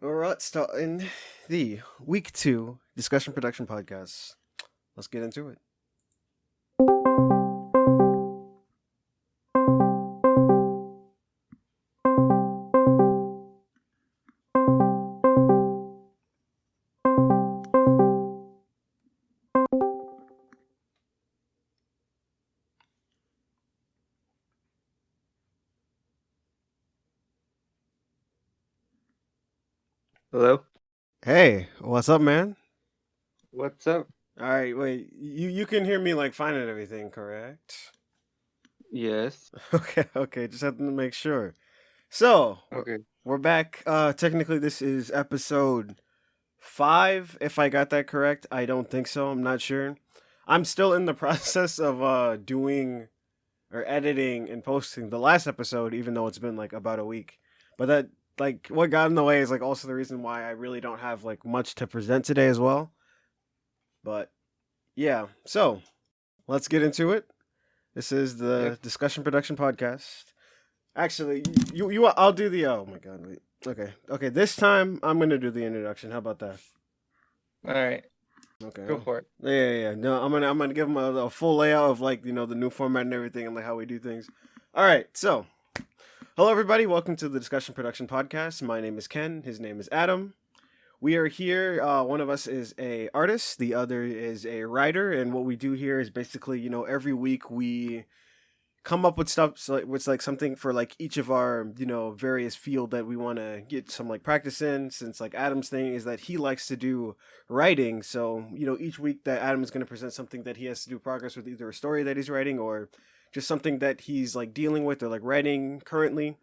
All right, start in the week 2 discussion production podcast. Let's get into it. Hello? Hey, what's up, man? What's up? All right, wait, you can hear me like fine and everything, correct? Yes. Okay, just have to make sure. So Okay. we're back. Technically, this is episode 5, if I got that correct. I don't think so. I'm not sure. I'm still in the process of doing or editing and posting the last episode, even though it's been like about a week. But that like what got in the way is like also the reason why I really don't have like much to present today as well. But yeah, so let's get into it. This is Yep. the discussion production podcast. Actually, I'll do the oh my god, wait. Okay. This time I'm gonna do the introduction. How about that? All right. Okay. Go for it. Yeah. No, I'm gonna give them a full layout of like the new format and everything and like how we do things. All right. So hello, everybody. Welcome to the Discussion Production Podcast. My name is Ken. His name is Adam. We are here. One of us is a artist. The other is a writer. And what we do here is basically, every week we come up with stuff. So it's like something for like each of our, various field that we want to get some like practice in. Since like Adam's thing is that he likes to do writing. So each week that Adam is going to present something that he has to do progress with, either a story that he's writing or just something that he's like dealing with or like writing currently.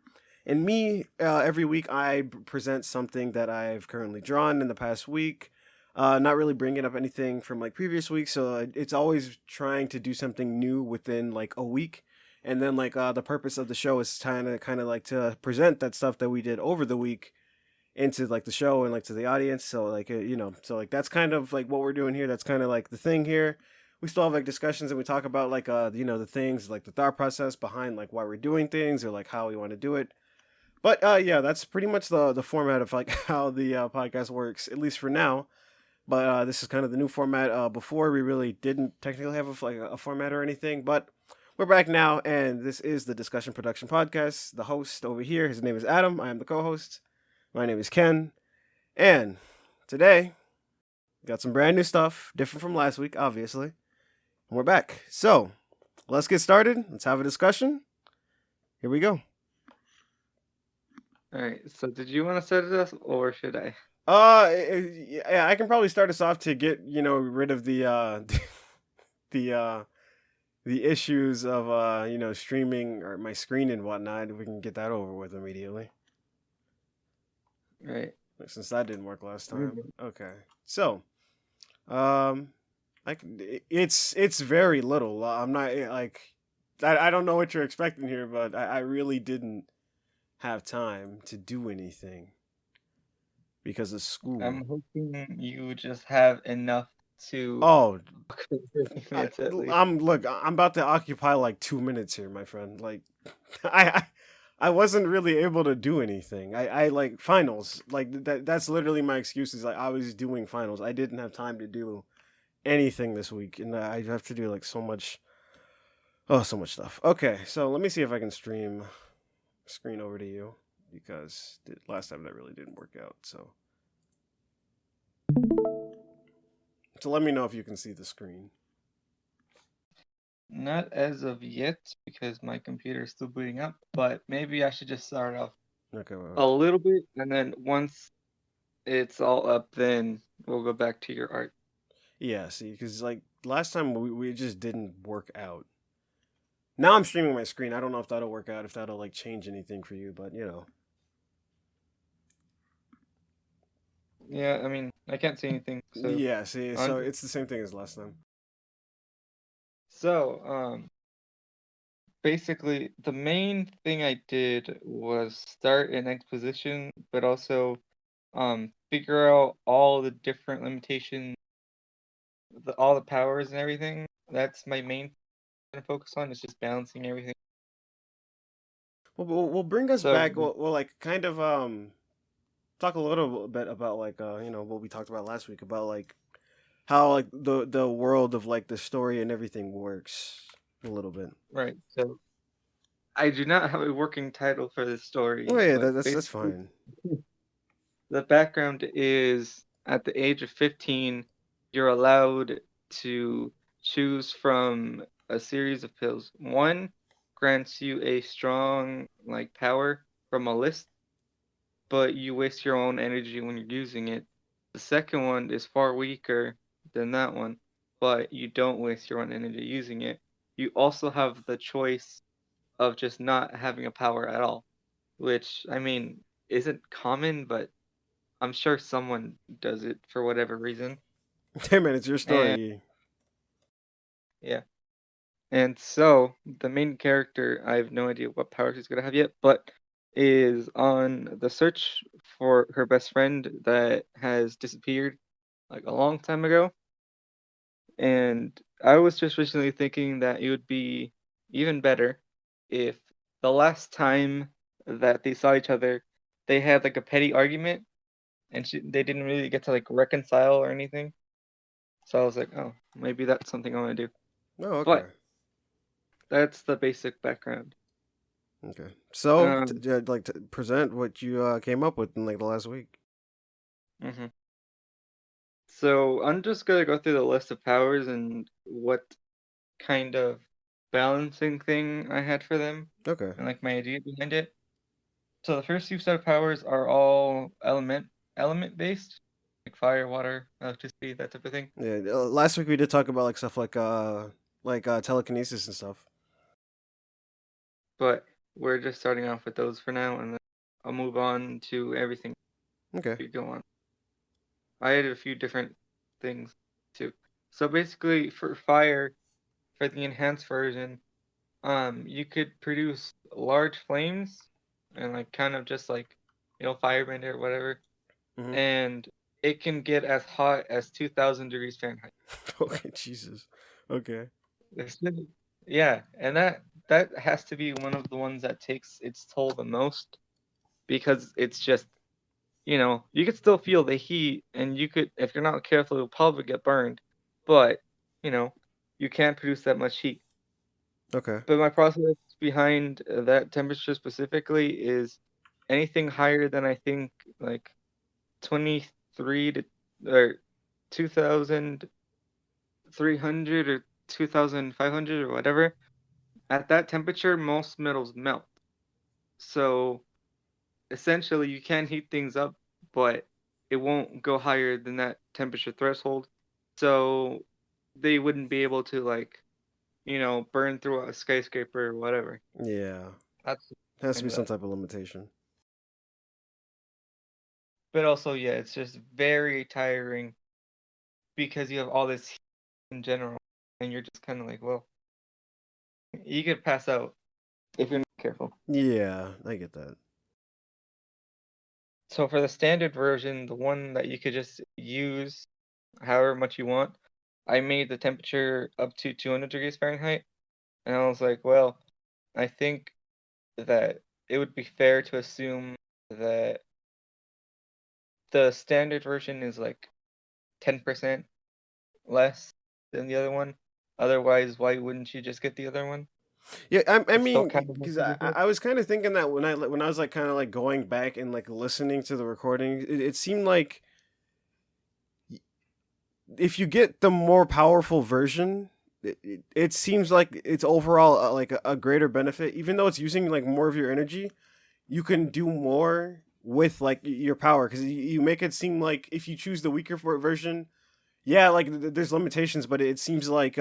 And me, every week I present something that I've currently drawn in the past week. Not really bringing up anything from like previous weeks, so it's always trying to do something new within like a week. And then like the purpose of the show is kind of like to present that stuff that we did over the week into like the show and like to the audience. So like so like that's kind of like what we're doing here. That's kind of like the thing here. We still have like discussions and we talk about like the things like the thought process behind like why we're doing things or like how we want to do it. But yeah, that's pretty much the format of like how the podcast works, at least for now. But this is kind of the new format. Before we really didn't technically have a format or anything, but we're back now, and this is the Discussion Production Podcast. The host over here, his name is Adam. I am the co-host. My name is Ken, and today we got some brand new stuff, different from last week, obviously. And we're back. So let's get started. Let's have a discussion. Here we go. All right. So did you want to set it up or should I? Yeah, I can probably start us off to get rid of the the the issues of streaming or my screen and whatnot. We can get that over with immediately All right. since that didn't work last time. Mhm. Okay, so um, it's very little. I'm not like I don't know what you're expecting here, but I really didn't have time to do anything because of school. I'm hoping you just have enough to Oh, for 30 minutes at least. I'm about to occupy like 2 minutes here, my friend. Like, I, I I wasn't really able to do anything. I like finals. Like that's literally my excuses. Like I was doing finals. I didn't have time to do anything this week, and I have to do like so much. Oh, so much stuff. Okay, so let me see if I can stream screen over to you because last time that really didn't work out. So let me know if you can see the screen. Not as of yet because my computer is still booting up, but maybe I should just start off Okay. a little bit and then once it's all up, then we'll go back to your art. Yeah, see, because like last time we just didn't work out. Now I'm streaming my screen. I don't know if that'll work out, if that'll like change anything for you, but Yeah, I mean, I can't see anything, so Yeah, see, on. so it's the same thing as last time. So, basically, the main thing I did was start an exposition, but also figure out all the different limitations, all the powers and everything. That's my main thing to focus on. Is just balancing everything. We'll bring us So, back. We'll like kind of talk a little bit about like what we talked about last week about like how like the world of like the story and everything works a little bit. Right. So I do not have a working title for this Oh story, yeah, but that's basically fine. the background is at the age of 15, you're allowed to choose from a series of pills. One grants you a strong like power from a list, but you waste your own energy when you're using it. The second one is far weaker than that one, but you don't waste your own energy using it. You also have the choice of just not having a power at all, which I mean isn't common, but I'm sure someone does it for whatever reason. Hey man, it's your And story. yeah. And so the main character, I have no idea what power she's gonna have yet, but is on the search for her best friend that has disappeared like a long time ago. And I was just recently thinking that it would be even better if the last time that they saw each other, they had like a petty argument and they didn't really get to like reconcile or anything. So I was like, oh, maybe that's something I want to do. Oh, okay. But that's the basic background. Okay. So, Um, I'd like to present what you came up with in like the last week. mhm. So I'm just gonna go through the list of powers and what kind of balancing thing I had for them Okay. and like my idea behind it. So the first two set of powers are all element based, like fire, water, electricity, that type of thing. Yeah. Last week we did talk about like stuff like telekinesis and stuff. But we're just starting off with those for now, and then I'll move on to everything Okay. we go on. I added a few different things too. So basically, for fire, for the enhanced version, you could produce large flames and like kind of just like firebend or whatever, Hmm. and it can get as hot as 2,000 degrees Fahrenheit. Okay. Jesus. Okay. This is- Yeah, and that has to be one of the ones that takes its toll the most because it's just you could still feel the heat, and you could, if you're not careful, you'll probably get burned. But you know, you can't produce that much heat. Okay. But my process behind that temperature specifically is anything higher than I think like 23 to or 2,300 or 2,500 or whatever. At that temperature, most metals melt. So essentially, you can heat things up, but it won't go higher than that temperature threshold. So they wouldn't be able to like burn through a skyscraper or whatever. Yeah. That's Has to be and some type of limitation. but also yeah, it's just very tiring because you have all this heat in general, and you're just kind of like, well, you could pass out if you're not careful. Yeah, I get that. So for the standard version, the one that you could just use however much you want, I made the temperature up to 200 degrees Fahrenheit, and I was like, well, I think that it would be fair to assume that the standard version is like 10% less than the other one. Otherwise, why wouldn't you just get the other one? Yeah, I It's still mean, kind of because making it. I was kind of thinking that when I was like kind of like going back and like listening to the recording, it seemed like if you get the more powerful version, it seems like it's overall like a greater benefit, even though it's using like more of your energy. You can do more with like your power because you make it seem like if you choose the weaker version, yeah, like there's limitations, but it seems like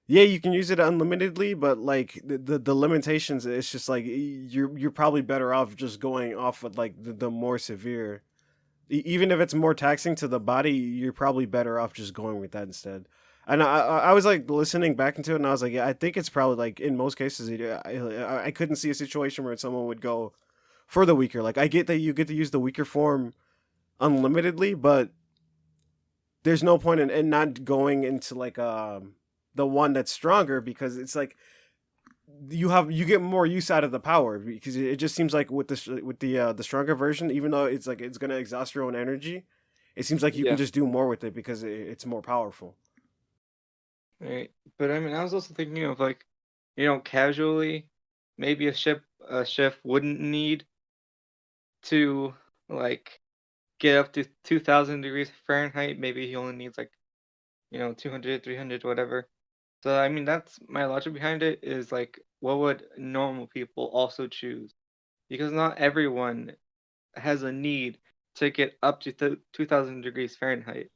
yeah, you can use it unlimitedly, but like the limitations, it's just like you're probably better off just going off with like the more severe. Even if it's more taxing to the body, you're probably better off just going with that instead. And I was like listening back into it, and I was like, yeah, I think it's probably like in most cases, I couldn't see a situation where someone would go for the weaker. Like I get that you get to use the weaker form unlimitedly, but there's no point in not going into like the one that's stronger because it's like you get more use out of the power because it just seems like with the stronger version, even though it's like it's gonna exhaust your own energy, it seems like you can Yeah. just do more with it because it's more powerful. Right. But I mean, I was also thinking of like, casually, maybe a chef wouldn't need to like get up to 2000 degrees Fahrenheit. Maybe he only needs like, 200, 300, whatever. So I mean, that's my logic behind it is like, what would normal people also choose? Because not everyone has a need to get up to 2000 degrees Fahrenheit.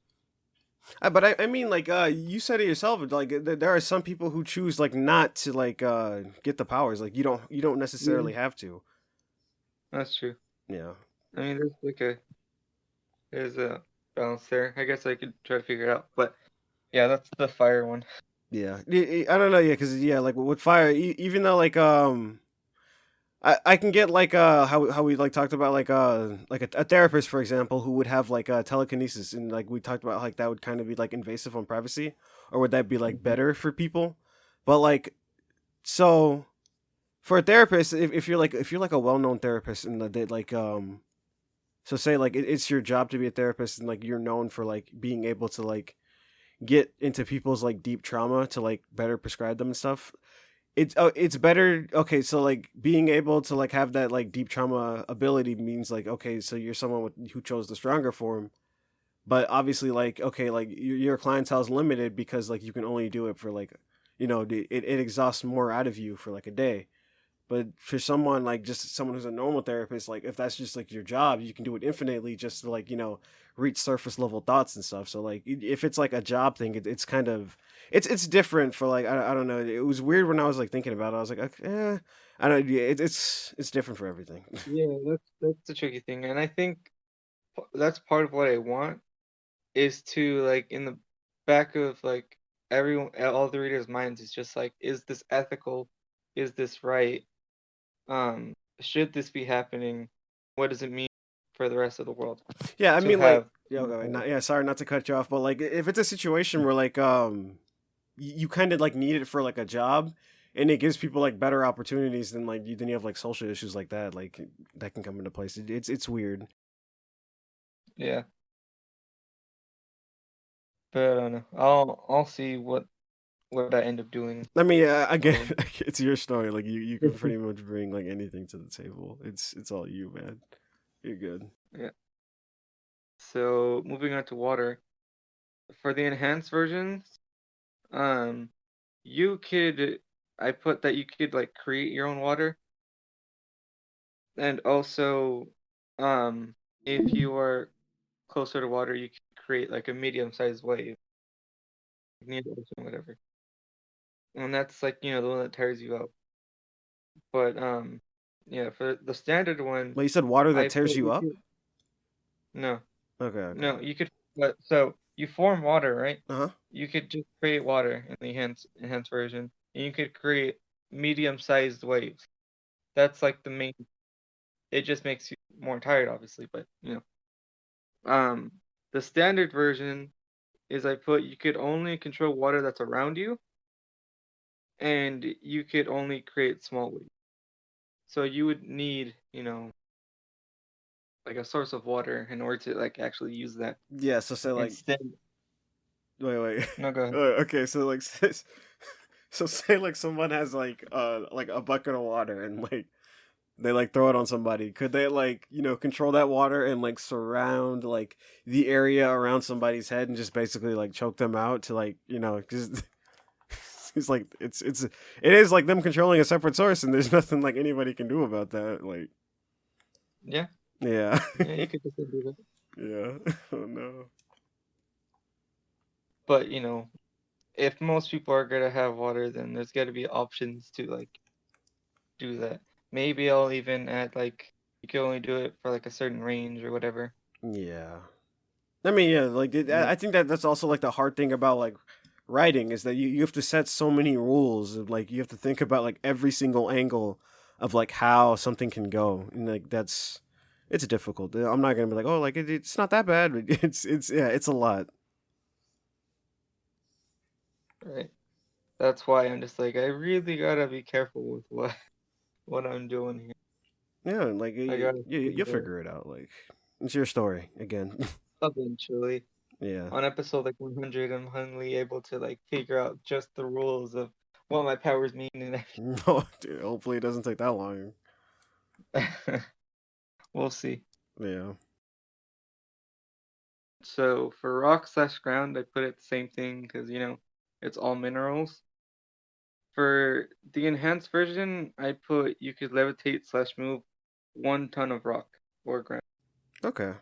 But I mean, like you said it yourself. Like there are some people who choose like not to like get the powers. Like you don't Yeah, necessarily have to. that's true. Yeah. I mean, there's a balance there. I guess I could try to figure it out. But yeah, that's the fire one. Yeah, I don't know. Yeah, because yeah, like with fire, even though like I can get like how we like talked about like a therapist for example who would have like telekinesis and like we talked about like that would kind of be like invasive on privacy or would that be like Mhm. better for people? But like so for a therapist, if you're like a well known therapist and they like so say like it's your job to be a therapist and like you're known for like being able to like get into people's like deep trauma to like better prescribe them and stuff. It's better. Okay, so like being able to like have that like deep trauma ability means like okay, so you're someone who chose the stronger form, but obviously like okay, like your clientele is limited because like you can only do it for like it exhausts more out of you for like a day. But for someone like just someone who's a normal therapist, like if that's just like your job, you can do it infinitely just to like reach surface level thoughts and stuff. So like if it's like a job thing, it's kind of it's different for like I don't know. It was weird when I was like thinking about it. I was like, okay, I don't. Yeah, it's different for everything. Yeah, that's the tricky thing, and I think that's part of what I want is to like in the back of like everyone, all the readers' minds is just like, is this ethical? Is this right? Should this be happening? What does it mean for the rest of the world Yeah, I to mean like have yeah, more okay, power? not, yeah. Sorry, not to cut you off, but like if it's a situation where like you kind of like need it for like a job and it gives people like better opportunities than like you have like social issues like that like that can come into place it's weird. Yeah, but I don't know. I'll see what I end up doing. I mean again Um, it's your story like you can pretty much bring like anything to the table. It's all you, man. You're good. yeah. So moving on to water. For the enhanced versions, um, you could I put that you could like create your own water, and also, if you are closer to water, you can create like a medium-sized wave near the ocean, whatever. And that's like, the one that tires you out. But yeah, for the standard one, Well, you said water that I tears put you you up. could no, Okay, okay. no, you could but so you form water, right? Uh-huh. You could just create water in the enhanced version, and you could create medium-sized waves. That's like the main. It just makes you more tired, obviously, but um, the standard version is I put you could only control water that's around you, and you could only create small waves. So you would need, like a source of water in order to like actually use that. Yeah, so say like Instead, wait. no, go ahead. Okay, so like so say like someone has like a bucket of water and like they like throw it on somebody. Could they like, control that water and like surround like the area around somebody's head and just basically like choke them out to like, cuz it's like it is like them controlling a separate source and there's nothing like anybody can do about that like Yeah, yeah. yeah, you could just do that. Yeah. Oh no. But if most people are gonna have water, then there's gotta be options to like do that. Maybe I'll even add like you can only do it for like a certain range or whatever. Yeah. I mean, yeah, like Yeah. I think that's also like the hard thing about like writing is that you have to set so many rules and like you have to think about like every single angle of like how something can go and like it's difficult. I'm not gonna be like oh like it's not that bad. But it's yeah it's a lot. Right. that's why I'm just like I really gotta be careful with what I'm doing here. Yeah, like I gotta you'll figure figure it out. Like it's your story again. eventually. Yeah. On episode like 100, I'm finally able to like figure out just the rules of what my powers mean and No, dude, hopefully it doesn't take that long. everything. We'll see. Yeah. So for rock slash ground, I put it the same thing because it's all minerals. For the enhanced version, I put you could levitate slash move 1 ton of rock or ground. Okay.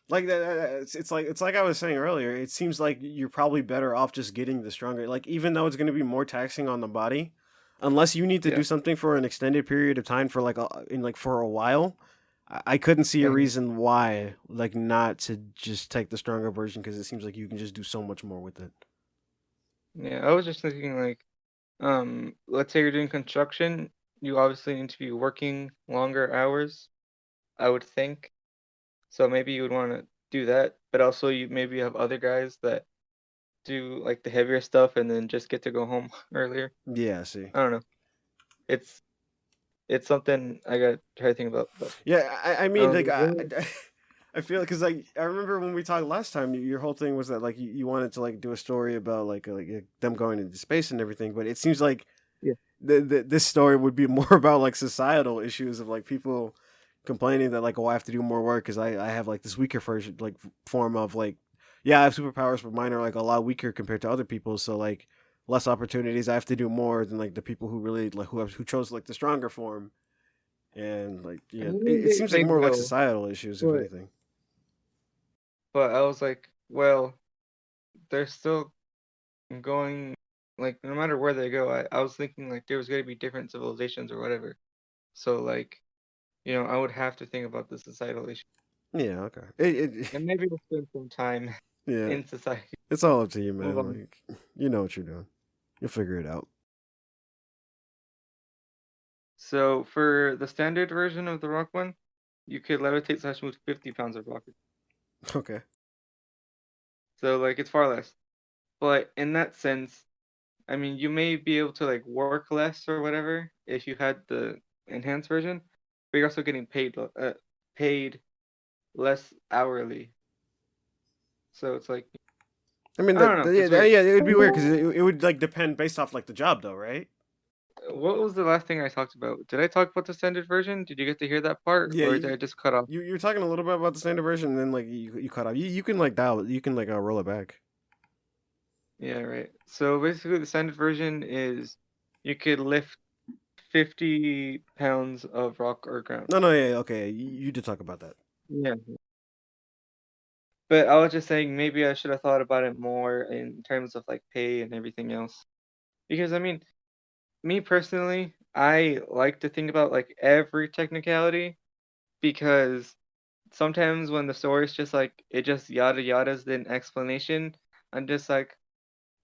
Like that, it's like I was saying earlier. It seems like you're probably better off just getting the stronger. Like even though it's going to be more taxing on the body, unless you need to Yeah. do something for an extended period of time for for a while, I couldn't see a Yeah. reason why like not to just take the stronger version because it seems like you can just do so much more with it. Yeah. I was just thinking like, let's say you're doing construction, you obviously need to be working longer hours, I would think. So maybe you would want to do that, but also you maybe have other guys that do like the heavier stuff and then just get to go home earlier. Yeah. See. I don't know. It's it's something I gotta try to think about, but Yeah. I mean like really, I feel because like I remember when we talked last time, your whole thing was that like you wanted to like do a story about them going into space and everything, but it seems like yeah. this story would be more about like societal issues of like people complaining that like, oh, I have to do more work because I have like this weaker version like form of like, yeah, I have superpowers but mine are like a lot weaker compared to other people, so like less opportunities, I have to do more than like the people who really like who chose like the stronger form. And like I yeah, mean it seems like they more like will, societal issues if but anything. I was like, well, they're still going like no matter where they go. I was thinking like there was gonna be different civilizations or whatever. So like, I would have to think about the societal issue. Yeah, okay. And maybe we'll spend some time Yeah, in society. it's all up to you, Move man. on. Like you know what you're doing. You'll figure it out. So for the standard version of the rock one, you could levitate slash move 50 pounds of rock. Okay. So like it's far less. But in that sense, I mean you may be able to like work less or whatever if you had the enhanced version, but you're also getting paid less hourly. So it's like I mean, I don't know, it's weird. yeah, it would be weird because it would like depend based off like the job, though, right? What was the last thing I talked about? Did I talk about the standard version? Did you get to hear that part, Yeah, or did I just cut off? you were talking a little bit about the standard version, and then like you cut off. You can like dial, you can like roll it back. Yeah, right. So basically, the standard version is you could lift 50 pounds of rock or ground. No, no, yeah, okay, you did talk about that. Yeah. But I was just saying maybe I should have thought about it more in terms of like pay and everything else. Because I mean, me personally, I like to think about like every technicality because sometimes when the story's just like it just yada yadas the explanation, I'm just like,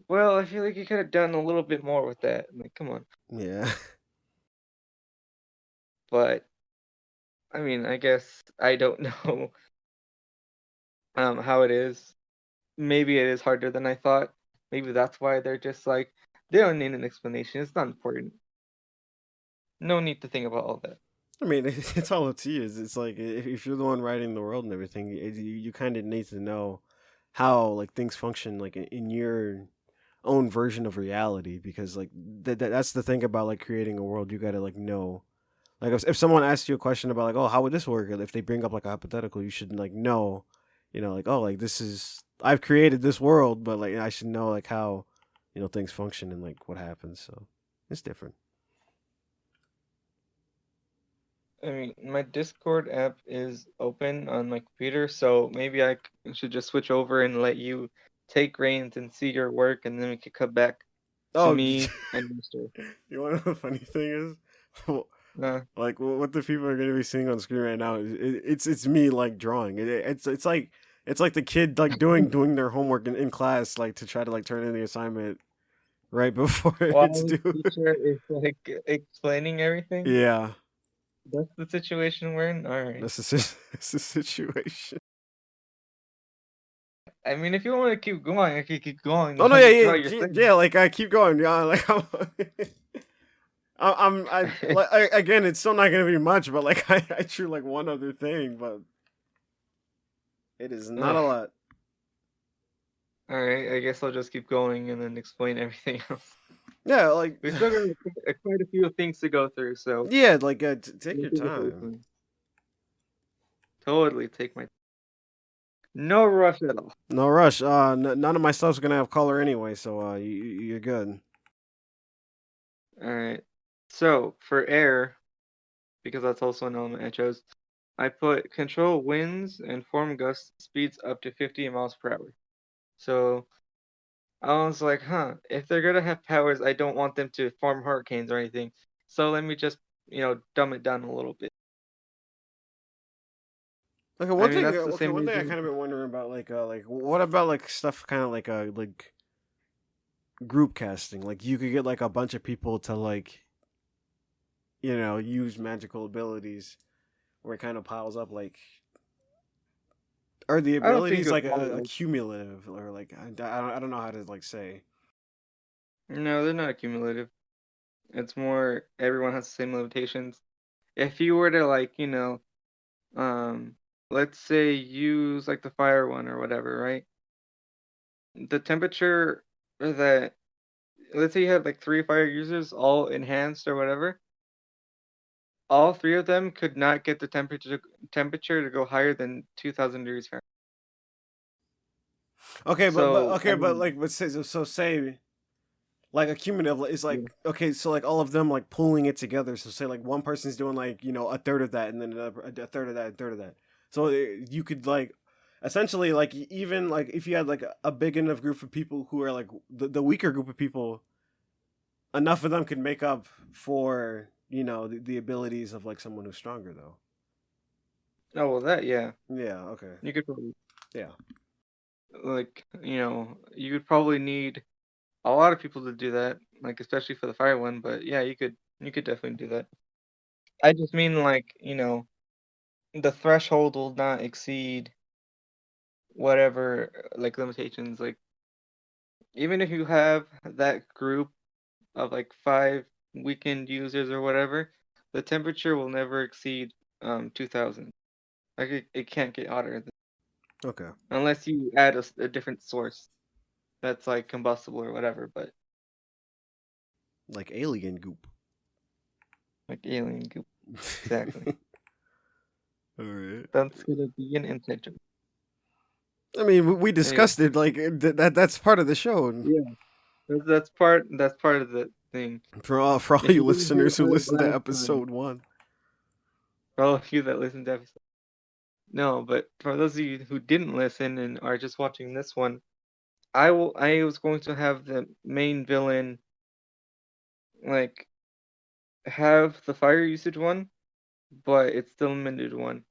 well, I feel like you could have done a little bit more with that. I'm like, come on. Yeah, But I mean, I guess I don't know how it is. Maybe it is harder than I thought. Maybe that's why they're just like they don't need an explanation. It's not important. No need to think about all that. I mean, it's all up to you. It's like if you're the one writing the world and everything, you kind of need to know how like things function like in your own version of reality because like that's the thing about like creating a world. You gotta like know. Like if someone asks you a question about like, oh, how would this work? If they bring up like a hypothetical, you should like know, like, oh, like this is I've created this world, but like I should know like how, things function and like what happens. So it's different. I mean, my Discord app is open on my computer, so maybe should just switch over and let you take reins and see your work, and then we could cut back to Oh, me and Mister. you want to know the funny thing is, Uh, like what the people are gonna be seeing on screen right now. It's me like drawing. It's like the kid like doing their homework in class like to try to like turn in the assignment right before it's while the due. teacher is like explaining everything, Yeah. that's the situation we're in. All right. That's the situation. I mean, if you want to keep going, I could keep going Oh no, while yeah, you draw yeah, your thing. yeah. Like I keep going. Yeah, like again, it's still not gonna be much, but like I drew like one other thing, but it is not a Ugh. lot. All right, I guess I'll just keep going and then explain everything else. Yeah, like We still got quite a few things to go through, so yeah, like take we'll your do the first time. one. Totally take my no rush at all. No rush. None of my stuff's gonna have color anyway, so you're good. All right. So for air, because that's also an element I chose, I put control winds and form gust speeds up to 50 miles per hour. So I was like, huh, if they're gonna have powers, I don't want them to form hurricanes or anything. So let me just, dumb it down a little bit. Okay, I mean, that's the same one thing I reason. kind of been wondering about, like what about like stuff kind of like group casting? Like you could get like a bunch of people to like use magical abilities where it kind of piles up. Like, are the I don't think abilities it like would. accumulative or like I don't know how to like say. No, they're not accumulative. It's more everyone has the same limitations. If you were to um, let's say use like the fire one or whatever, right? The temperature that let's say you had like three fire users all enhanced or whatever, all three of them could not get the temperature to go higher than 2000 degrees Fahrenheit. Okay, So I but mean, like let's say so say like accumulative is yeah. like okay, so like all of them like pulling it together. So say like one person's doing like a third of that, and then a third of that, and a third of that. So you could like essentially like even like if you had like a big enough group of people who are like the weaker group of people, enough of them could make up for the abilities of like someone who's stronger though. Oh well, that yeah, Yeah. Okay. you could probably Yeah. you would probably need a lot of people to do that, like especially for the fire one. But yeah, you could definitely do that. I just mean like the threshold will not exceed whatever like limitations. Like even if you have that group of like five weekend users or whatever, the temperature will never exceed 2000. Like it can't get hotter Okay. unless you add a different source that's like combustible or whatever. But Like alien goop. like alien goop, exactly. All right. That's gonna be an inside joke. I mean, we Anyway, discussed it. Like that's part of the show. And yeah, that's part of the thing. for all If you you didn't hear listeners who about it listened to last time, episode 1. for all of you that listened to episode, no, but for those of you who didn't listen and are just watching this one, I was going to have the main villain like have the fire usage one, but it's still limited one.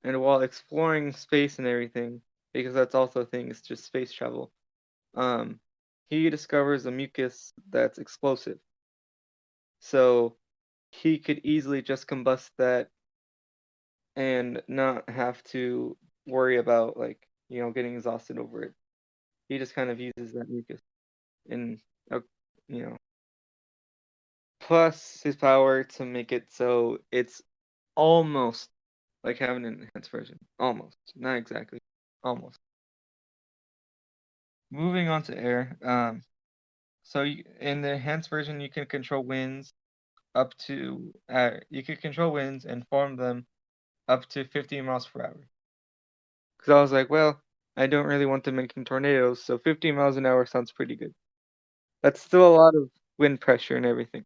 And while exploring space and everything, because that's also a thing, it's just space travel. Um, he discovers a mucus that's explosive. So he could easily just combust that and not have to worry about getting exhausted over it. He just kind of uses that mucus and uh, you know plus his power to make it so it's almost like having an enhanced version. Almost. Not exactly. Almost. Moving on to air. So in the enhanced version, you can control winds you can control winds and form them up to 50 miles per hour. Because I was like, well, I don't really want them making tornadoes, so 50 miles an hour sounds pretty good. That's still a lot of wind pressure and everything.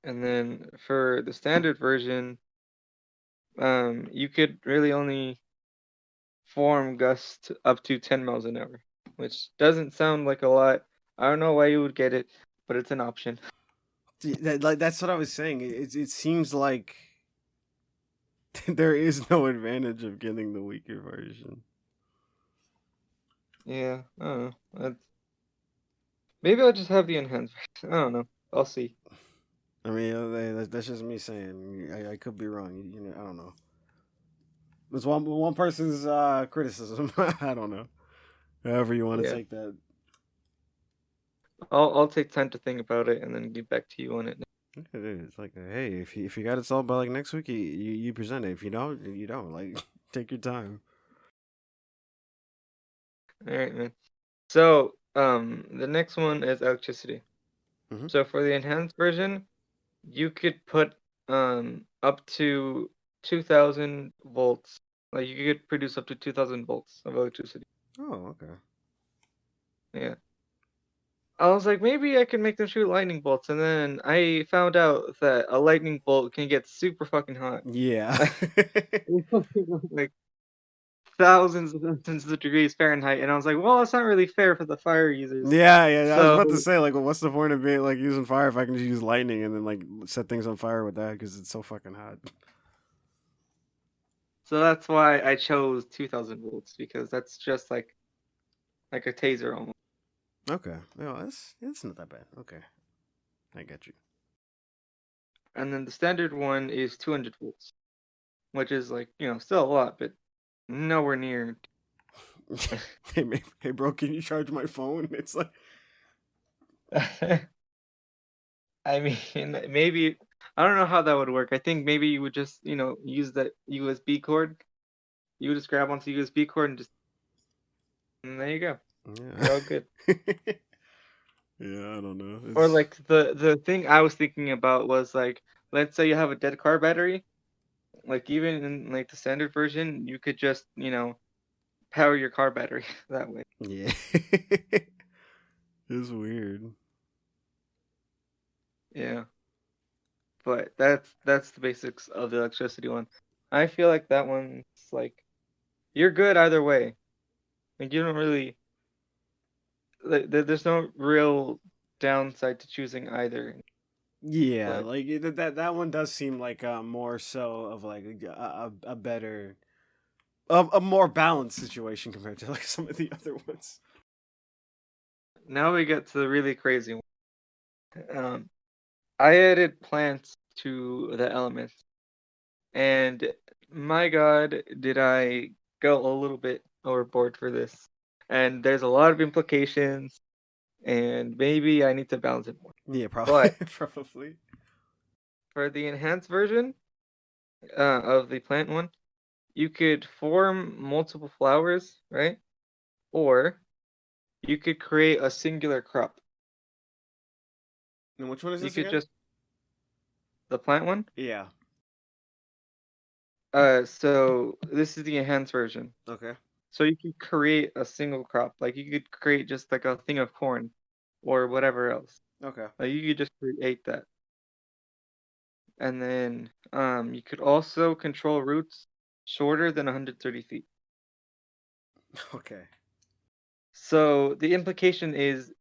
And then for the standard version, you could really only form gusts up to 10 miles an hour, which doesn't sound like a lot. I don't know why you would get it, but it's an option. That's what I was saying. It seems like there is no advantage of getting the weaker version. Yeah, I don't know. Maybe I'll just have the enhanced version. I don't know. I'll see. I mean, that's just me saying. I could be wrong. I don't know. It's one person's criticism. I don't know. However you want to Yeah. take that. I'll take time to think about it and then get back to you on it. It's like, hey, if you got it solved by like next week, you present it. If you don't, you don't. Like, take your time. All right, man. So, the next one is electricity. Mhm. So for the enhanced version, you could put up to 2,000 volts. Like you could produce up to 2,000 volts of electricity. Oh, okay. Yeah. I was like, maybe I can make them shoot lightning bolts, and then I found out that a lightning bolt can get super fucking hot. Yeah. Like thousands of degrees Fahrenheit, and I was like, well, that's not really fair for the fire users. Yeah. I was So, about to say, like, well, what's the point of being like using fire if I can just use lightning and then like set things on fire with that because it's so fucking hot. so that's why I chose 2,000 volts because that's just like a taser almost. Okay. Yeah, it's not that bad. Okay, I get you. And then the standard one is 200 volts, which is like still a lot, but nowhere near. Hey, bro, can you charge my phone? It's like, I mean, maybe I don't know how that would work. I think maybe you would just use that USB cord. You would just grab onto the USB cord and there you go. yeah. You're all good. Yeah, I don't know. Or It's like the thing I was thinking about was like, let's say you have a dead car battery. Like even in like the standard version, you could just power your car battery that way. yeah. It's weird. Yeah, but that's the basics of the electricity one. I feel like that one's like you're good either way. Like you don't really like there's no real downside to choosing either. Yeah, But like that one does seem like more so of like a better a more balanced situation compared to like some of the other ones. now we get to the really crazy one. Um, I added plants to the elements, and my God, did I go a little bit overboard for this. And there's a lot of implications, and maybe I need to balance it more. Yeah, probably But probably. for the enhanced version of the plant one, you could form multiple flowers, right? Or you could create a singular crop. And which one is You this could again? just the plant one. Yeah. So this is the enhanced version. Okay. So you could create a single crop. Like you could create just like a thing of corn or whatever else. Okay. Like you could just create that. And then you could also control roots shorter than 130 feet. Okay. So the implication is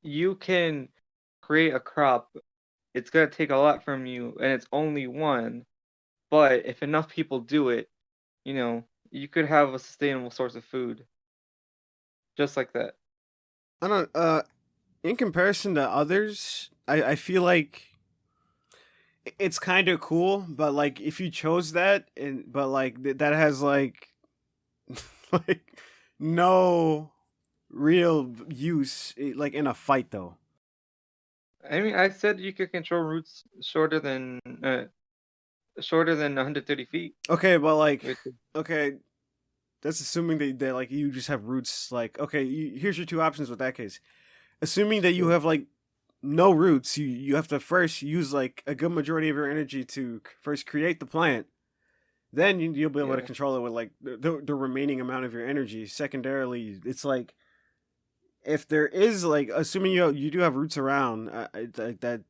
you can create a crop. It's gonna take a lot from you, and it's only one. But if enough people do it, you could have a sustainable source of food just like that. I don't. In comparison to others, I feel like it's kind of cool, but like if you chose that, and but like that has like like no real use like in a fight though. I mean, I said you could control roots shorter than 130 feet. Okay, but like Which okay, that's assuming that like you just have roots. Like okay, here's your two options with that case. Assuming that you yeah, have like no roots, you have to first use like a good majority of your energy to first create the plant. Then you'll be able to yeah. control it with like the remaining amount of your energy. Secondarily, it's like if there is like assuming you do have roots around that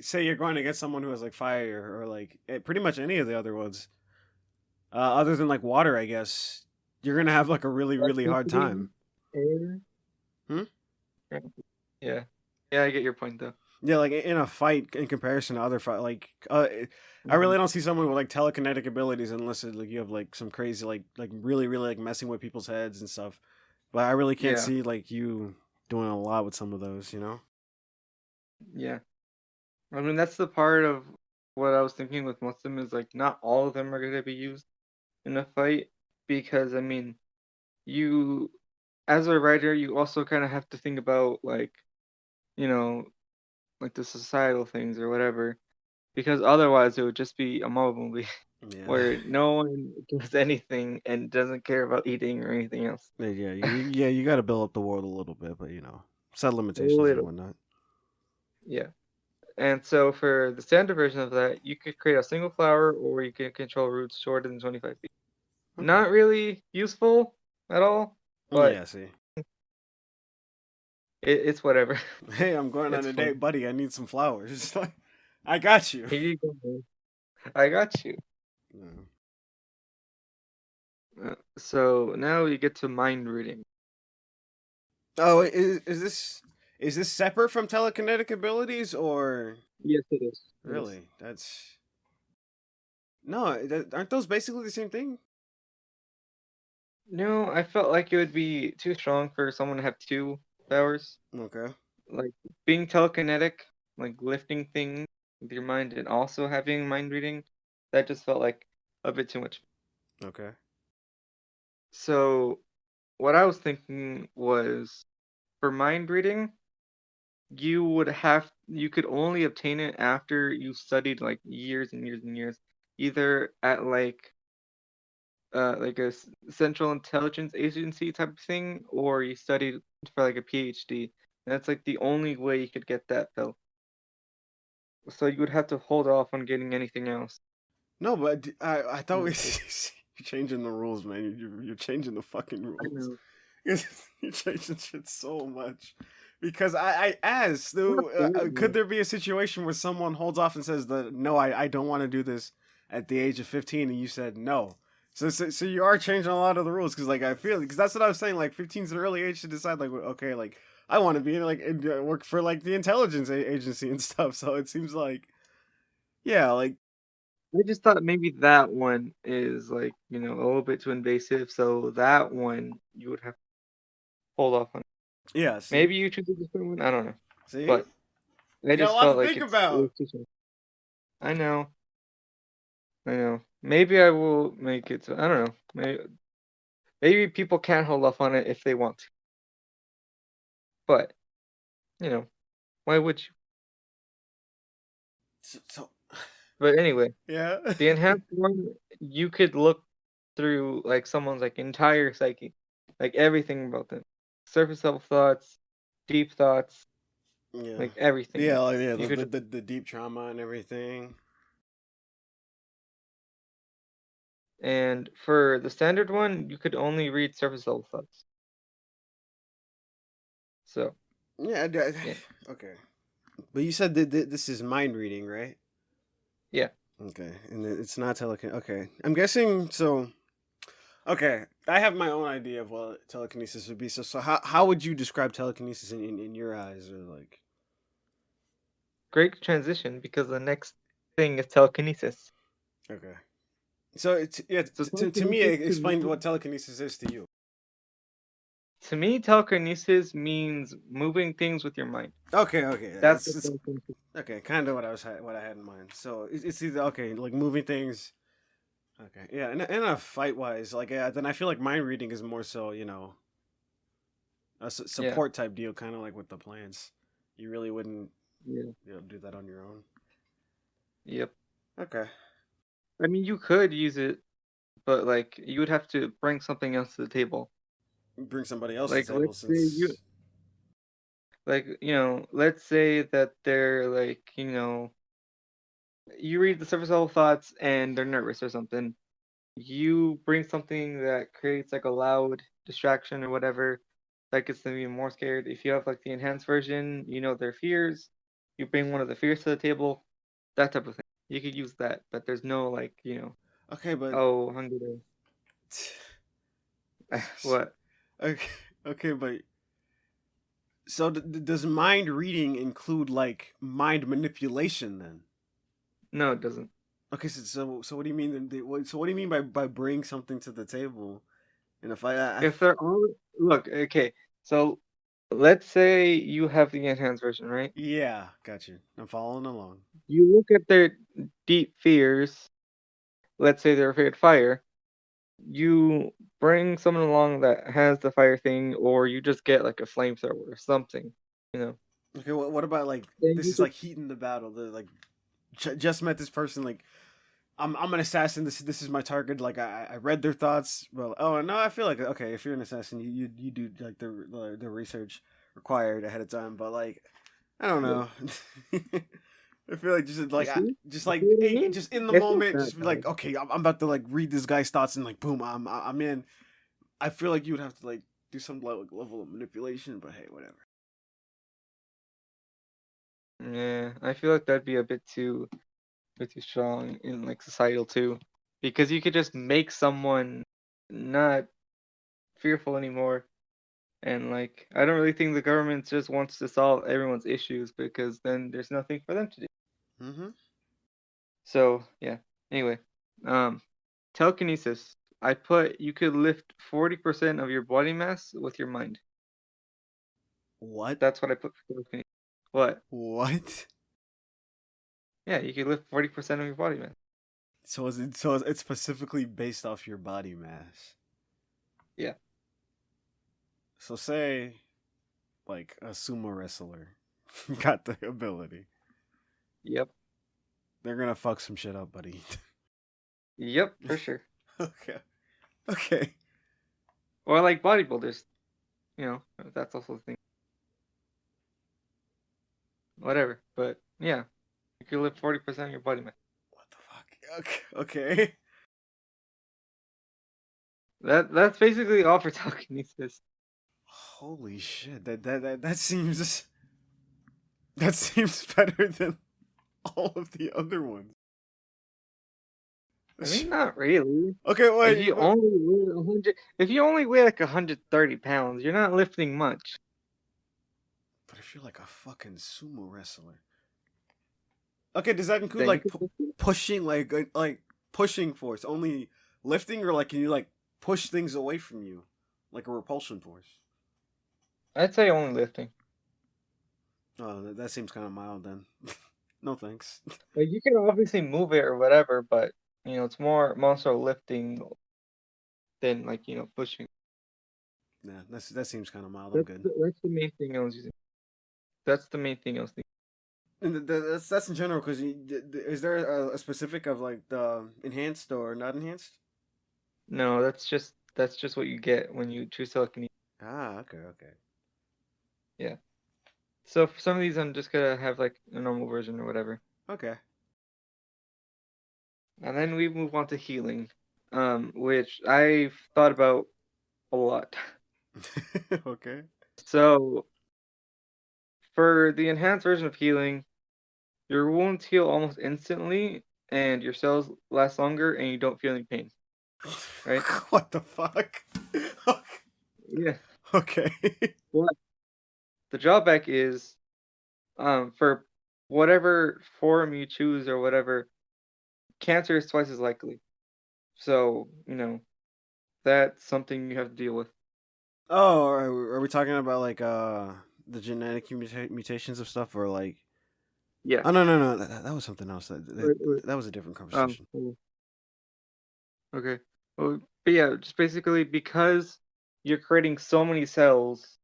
say you're going against someone who has like fire or like pretty much any of the other ones other than like water, I guess you're gonna have like a really hard Electricity, time. air. Hmm? Yeah, yeah. I get your point though. Yeah, like in a fight in comparison to other fight, like I Mhm. really don't see someone with like telekinetic abilities unless like you have like some crazy like really like messing with people's heads and stuff. But I really can't Yeah, see like you doing a lot with some of those, you know? yeah. I mean, that's the part of what I was thinking with most of them is like not all of them are gonna be used. in a fight because I mean, you as a writer, you also kind of have to think about like, you know, like the societal things or whatever, because otherwise it would just be a Marvel movie Yeah. where no one does anything and doesn't care about eating or anything else. Yeah, you got to build up the world a little bit, but set A limitations and little, whatnot. yeah. And so for the standard version of that, you could create a single flower or you can control roots shorter than 25 feet. Okay. Not really useful at all, but Yeah, see. it's whatever. Hey, I'm going on It's a fun. date, buddy. I need some flowers. I got you. Here you go, man. I got you. Yeah. So now we get to mind reading. Oh, is this separate from telekinetic abilities or Yes, it is. It is. really? That's no, aren't those basically the same thing? No, I felt like it would be too strong for someone to have two powers. Okay. Like being telekinetic, like lifting things with your mind and also having mind reading, that just felt like a bit too much. Okay. So what I was thinking was for mind reading, you could only obtain it after you studied like years and years and years, either at like a central intelligence agency type of thing, or you studied for like a PhD. And that's like the only way you could get that though. So you would have to hold off on getting anything else. No, but I thought we I you're changing the rules, man. You're changing the fucking rules. know. You're changing shit so much. Because I asked, Not that could much. there be a situation where someone holds off and says that no, I don't want to do this at the age of 15, and you said no. So you are changing a lot of the rules because like I feel because that's what I was saying. Like 15 is an early age to decide like okay like I want to be like work for like the intelligence agency and stuff. So it seems like yeah like I just thought maybe that one is like, a little bit too invasive, so that one you would have to hold off on. yeah. See, Maybe you choose a different one, I don't know. see, But I you got a just lot to felt like think it about. was too soon. I know, I know. Maybe I will make it I don't know. Maybe people can hold off on it if they want to. But, you know, why would you? So But anyway, yeah. the enhanced one, you could look through like someone's like entire psyche, like everything about them. Surface level thoughts, deep thoughts, Yeah. like everything. Yeah, like, yeah, You could just, the deep trauma and everything. and for the standard one, you could only read surface level thoughts. So, Yeah, yeah. okay. But you said that this is mind reading, right? Yeah. Okay, and it's not telekinesis. Okay, I'm guessing. So, okay, I have my own idea of what telekinesis would be. So how would you describe telekinesis in your eyes, or like? Great transition because the next thing is telekinesis. Okay, so it's yeah. So To me, telekinesis explain what telekinesis is to you. to me, telekinesis means moving things with your mind. Okay, That's what it's telekinesis. okay. Kind of what I had in mind. So it's either okay, like moving things. Okay, yeah, and a fight wise, like yeah, then I feel like mind reading is more so a Yeah. support type deal, kind of like with the plants. You really wouldn't Yeah. do that on your own. Yep. Okay. I mean, you could use it, but like you would have to bring something else to the table. Bring somebody else to the Like table since. let's say that they're like, you read the surface level thoughts and they're nervous or something. You bring something that creates like a loud distraction or whatever that gets them even more scared. If you have like the enhanced version, their fears, you bring one of the fears to the table, that type of thing. You could use that, but there's no like, Okay, but oh, hunger. What? okay, okay, but so does mind reading include like mind manipulation then? No, it doesn't. Okay, so what do you mean? So what do you mean by bring something to the table? And if If they're all look, okay, so let's say you have the enhanced version, right? yeah, got you. I'm following along. You look at their deep fears. Let's say they're afraid of fire. you bring someone along that has the fire thing, or you just get like a flamethrower or something, you know. Okay, what about like Then this you is could. like heating the battle? The like just met this person. Like I'm an assassin. This is my target. Like I read their thoughts. Well, oh no, I feel like okay. If you're an assassin, you do like the research required ahead of time. But like I don't Yeah. know. I feel like You see? just You like see what I hey, mean? just in the It's not moment, that just be like bad. okay, I'm about to like read this guy's thoughts and like boom, I'm in. I feel like you would have to like do some level of manipulation, but hey, whatever. Yeah, I feel like that'd be a bit too strong in like societal too, because you could just make someone not fearful anymore. And like, I don't really think the government just wants to solve everyone's issues because then there's nothing for them to do. Mm-hmm. So yeah. Anyway, um, telekinesis. I put you could lift 40% of your body mass with your mind. What? That's what I put for telekinesis. What? What? Yeah, you could lift 40% of your body mass. So it's specifically based off your body mass. Yeah. So say like a sumo wrestler got the ability. Yep. They're gonna fuck some shit up, buddy. Yep, for sure. Okay. Okay. Or like bodybuilders, that's also the thing. Whatever. But yeah, you could lift 40% of your body mass. What the fuck? Okay. Okay. That's basically all for telekinesis. Holy shit. That seems better than all of the other ones. I mean, not really. Okay, If wait. you only weigh 100, if you only weigh like 130 pounds, you're not lifting much. But if you're like a fucking sumo wrestler. Okay, does that include Then you like could lift it. pushing like pushing force? Only lifting or like can you like push things away from you? Like a repulsion force? I'd say only lifting. Oh, that seems kind of mild then. No thanks. Like you can obviously move it or whatever, but it's more so lifting than like pushing. Yeah, that seems kind of mild. I'm That's good. the, that's the main thing I was using. That's the main thing I was thinking. And that's in general. Because is there a specific of like the enhanced or not enhanced? No, that's just what you get when you choose telekinesis. Ah, okay, okay, Yeah. So for some of these, I'm just gonna have like a normal version or whatever, okay. and then we move on to healing, which I've thought about a lot. Okay. So for the enhanced version of healing, your wounds heal almost instantly, and your cells last longer, and you don't feel any pain. Right? What the fuck? Yeah. Okay. But the drawback is, for whatever form you choose or whatever, cancer is twice as likely. So, that's something you have to deal with. Oh, are we talking about like the genetic mutations of stuff or like? Yeah. Oh no, that was something else. Wait, wait. That was a different Um, conversation. oh, okay. Well, but yeah, just basically because you're creating so many cells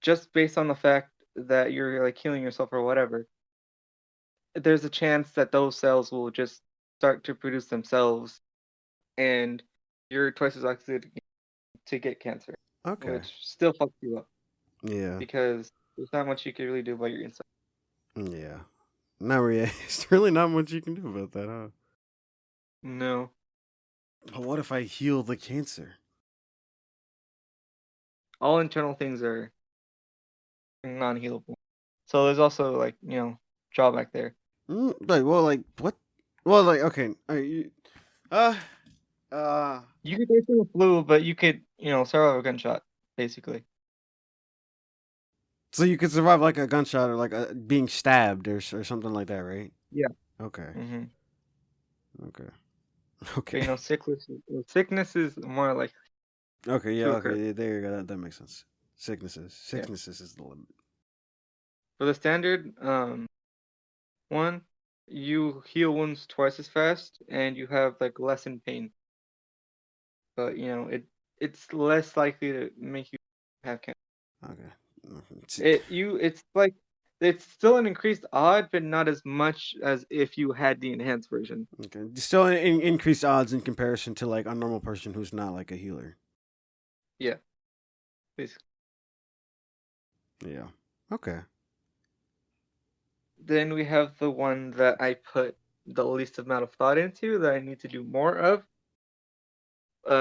just based on the fact that you're like healing yourself or whatever, there's a chance that those cells will just start to produce themselves and you're twice as likely to get cancer, Okay. which still fucks you up Yeah. because there's not much you can really do about your inside. Yeah. Not really. It's really not much you can do about that, huh? No. But what if I heal the cancer? All internal things are non-healable. So there's also like, drawback there. Like what? Well, like okay, uh, uh. You could die from the flu, but you could, survive a gunshot, basically. So you could survive like a gunshot or like being stabbed or something like that, right? Yeah. Okay. Mm-hmm. Okay. But Okay. sickness is more like Okay. Yeah. to Okay. occur. Yeah, there you go. That makes sense. Sicknesses. Yeah. Sicknesses is the limit. For the standard one, you heal wounds twice as fast and you have like less in pain. but it's less likely to make you have cancer. Okay. It's like it's still an increased odd, but not as much as if you had the enhanced version. Okay. Still increased odds in comparison to like a normal person who's not like a healer. Yeah, basically. Yeah. Okay. Then we have the one that I put the least amount of thought into that I need to do more of,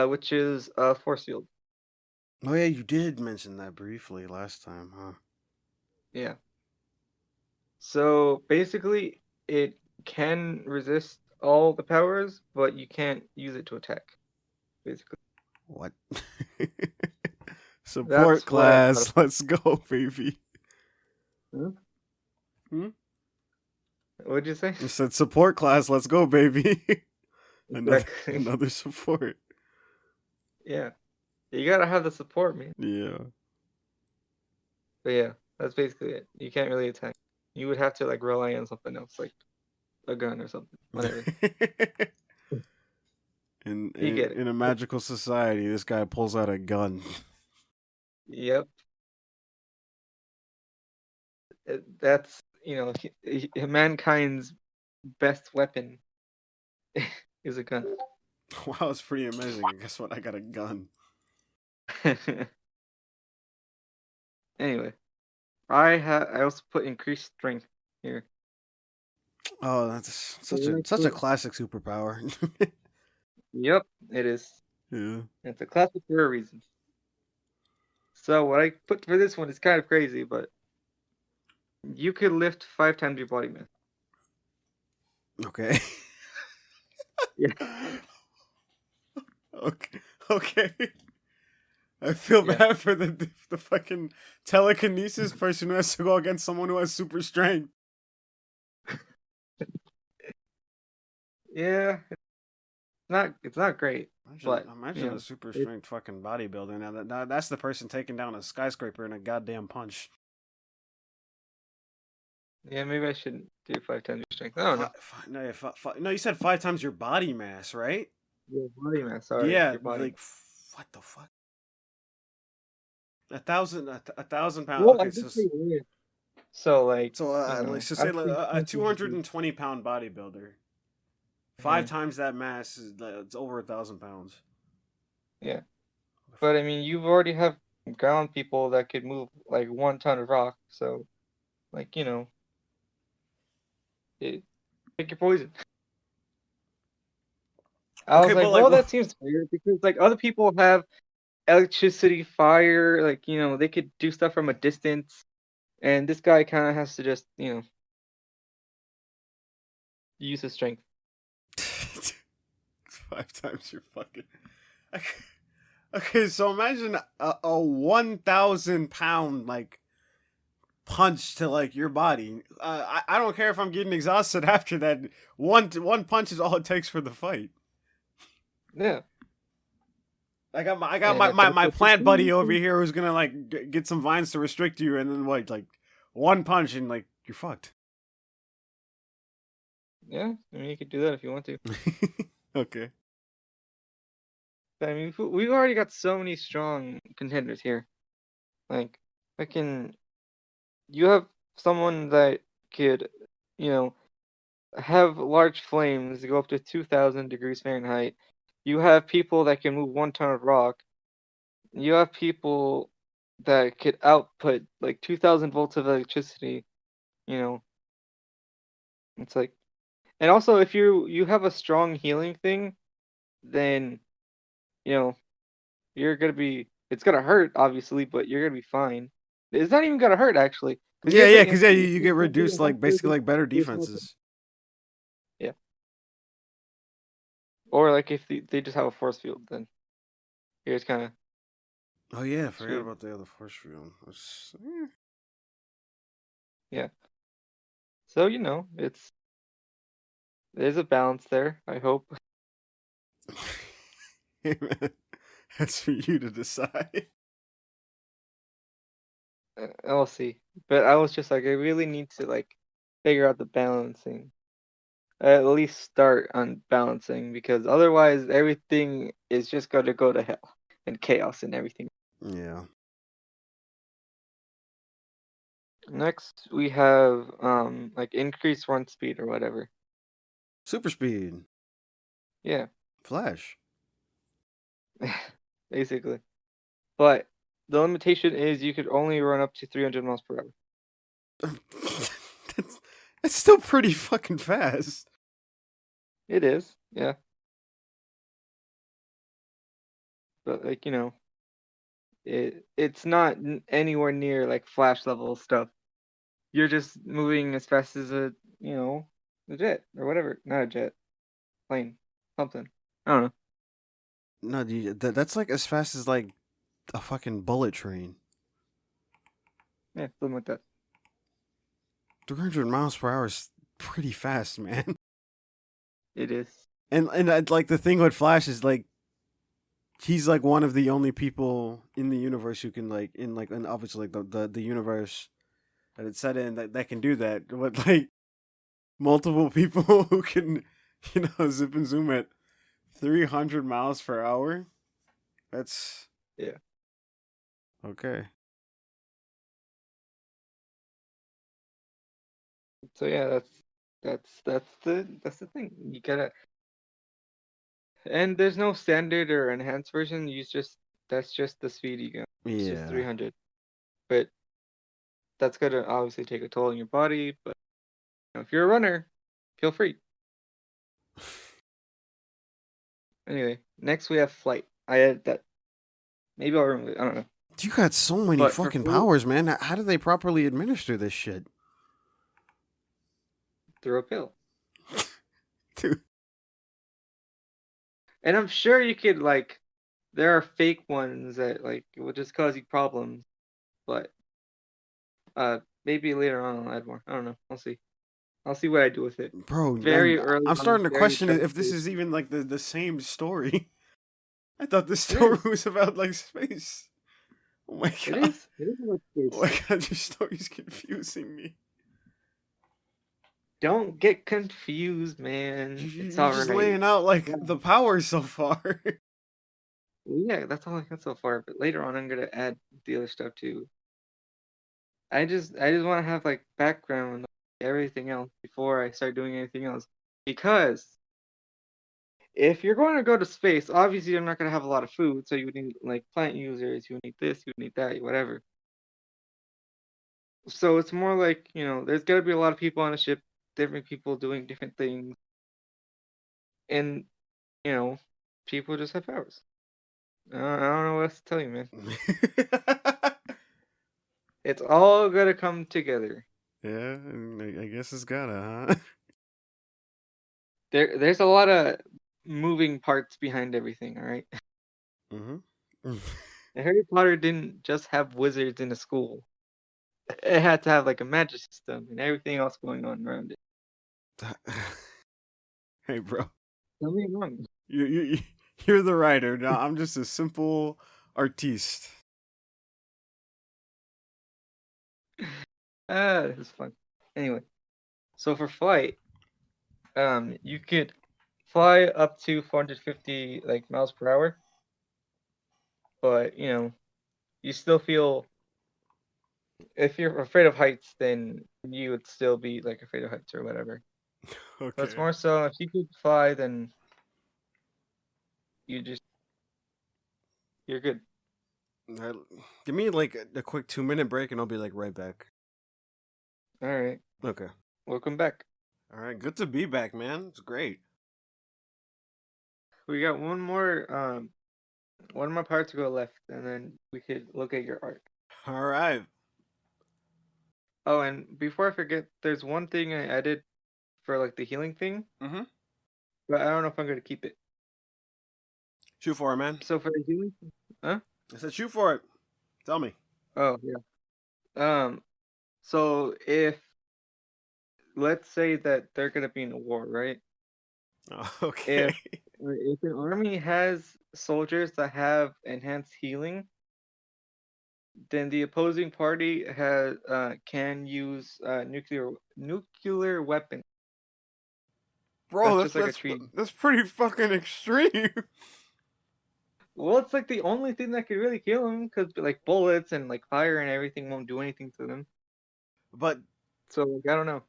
which is Forcefield. Oh yeah, you did mention that briefly last time, huh? Yeah. So basically, it can resist all the powers, but you can't use it to attack. Basically, What? Support that's what I thought class. Let's go, baby. of. Hmm? What'd you say? I said support class. Let's go, baby. another Exactly. another support. Yeah. You gotta have the support, man. Yeah. But yeah, that's basically it. You can't really attack. You would have to like rely on something else, like a gun or something. Whatever. in, You in get it. in a magical society, this guy pulls out a gun. Yep. That's mankind's best weapon is a gun. Wow, it's pretty amazing. And guess what? I got a gun. Anyway, I also put increased strength here. Oh, that's So such when a I such a put, classic superpower. yep, it is. Yeah. It's a classic for a reason. So what I put for this one is kind of crazy, but you could lift 5 times your body mass. Okay. Yeah, Okay. Okay. I feel yeah, bad for the fucking telekinesis person who has to go against someone who has super strength. yeah. It's not great, but Imagine a super it, strength fucking bodybuilder. That's the person taking down a skyscraper in a goddamn punch. yeah. Maybe I shouldn't do 5 times your strength. I don't know. No, you said 5 times your body mass, right? Your body mass. Sorry, Yeah, your body like mass. what the fuck? 1,000 pounds. Well, I Okay, did say weird. So like let's just say like, actually, a 220 pound bodybuilder. Five mhm, times that mass is it's over 1,000 pounds. yeah. But I mean, you've already have ground people that could move like 1 ton of rock. So like it, pick your poison. I Okay, was but like, like, well, that seems weird because like other people have electricity, fire, like they could do stuff from a distance, and this guy kind of has to just use his strength. 5 times your fucking. Okay, so imagine a 1,000 pound like punch to like your body. I don't care if I'm getting exhausted after that. One punch is all it takes for the fight. Yeah, I got and if that's my what you're plant buddy doing, over here who's gonna like get some vines to restrict you, and then what like one punch and like you're fucked. yeah, I mean you could do that if you want to. Okay. But, I mean, we've already got so many strong contenders here. Like, you have someone that could, you know, have large flames go up to 2,000 degrees Fahrenheit. You have people that can move 1 ton of rock. You have people that could output like 2,000 volts of electricity. You know, it's like, and also if you have a strong healing thing, then you know you're gonna be. It's gonna hurt, obviously, but you're gonna be fine. It's not even gonna hurt actually, because you Yeah, have yeah, the because yeah, instant. you You get can't do reduced like basically like better your teleport. defenses. Yeah, or like if they just have a force field, then you're just kind of Oh yeah, I forgot screwed. about the other force field. Yeah. So there's a balance there. I hope. Hey, man, that's for you to decide. I'll see. But I was just like, I really need to like figure out the balancing. at least start on balancing, because otherwise everything is just going to go to hell and chaos and everything. Yeah. Next, we have like increased run speed or whatever. Super speed. Yeah, Flash. basically. But the limitation is you could only run up to 300 miles per hour. that's, that's still pretty fucking fast. It is, yeah. But like, it's not anywhere near like Flash level stuff. You're just moving as fast as a jet or whatever. Not a jet, plane, something. I don't know. No, that's like as fast as like a fucking bullet train. Yeah, something like that. 300 miles per hour is pretty fast, man. It is. And like the thing with Flash is like he's like one of the only people in the universe who can like in like and obviously like the universe that it's set in that can do that. But like multiple people who can zip and zoom at 300 miles per hour. That's Yeah. okay. So yeah, that's the thing. You gotta, and there's no standard or enhanced version. That's just the speed you go. It's just Yeah. 300. But that's gonna obviously take a toll on your body. But if you're a runner, feel free. Anyway, next we have flight. I had that. Maybe I'll remove it. I don't know. You got so many But for fucking flight, powers, man. How do they properly administer this shit? throw a pill. Dude. And I'm sure you could like. There are fake ones that like will just cause you problems. But maybe later on I'll add more. I don't know. I'll see. I'll see what I do with it. Bro, Very early I'm on, starting to very question second if this phase. is even like the same story. I thought the It story is. was about like space. Oh my It god. is. It is about Oh space. my god, your story's confusing me. Don't get confused, man. It's You're all just right. laying out like Yeah. the powers so far. Well, yeah, that's all I got so far. But later on, I'm gonna add the other stuff too. I just want to have like background on everything else before I start doing anything else. Because if you're going to go to space, obviously you're not gonna have a lot of food, so you would need like plant users, you would need this, you would need that, whatever. So it's more like, there's gotta be a lot of people on a ship, different people doing different things, and you know, people just have powers. I don't know what else to tell you, man. It's all gonna come together. Yeah, I guess it's gotta, huh? There's a lot of moving parts behind everything, all right? Mm-hmm. Harry Potter didn't just have wizards in a school. It had to have like a magic system and everything else going on around it. Hey, bro, Tell me I'm wrong. you you're the writer. Now I'm just a simple artiste. This is fun. Anyway, so for flight, you could fly up to 450 like miles per hour, but you still feel, if you're afraid of heights, then you would still be like afraid of heights or whatever. So it's Okay. more so if you could fly, then you just you're good. Uh, Give me like a quick 2 minute break and I'll be like right back. All right, Okay. welcome back. All right. Good to be back, man. It's great. We got one more part to go left, and then we could look at your art. All right. Oh, and before I forget, there's one thing I added for like the healing thing, Mm-hmm. but I don't know if I'm gonna keep it. Shoot for it, man. So for the healing, huh? I said shoot for it. Tell me. Oh yeah. So if, let's say that they're gonna be in a war, right? Oh, okay. If an army has soldiers that have enhanced healing, then the opposing party can use nuclear weapons. Bro, That's that's just like a that's tree. that's pretty fucking extreme. Well, it's like the only thing that could really kill him, because like bullets and like fire and everything won't do anything to them. But So like, I don't know.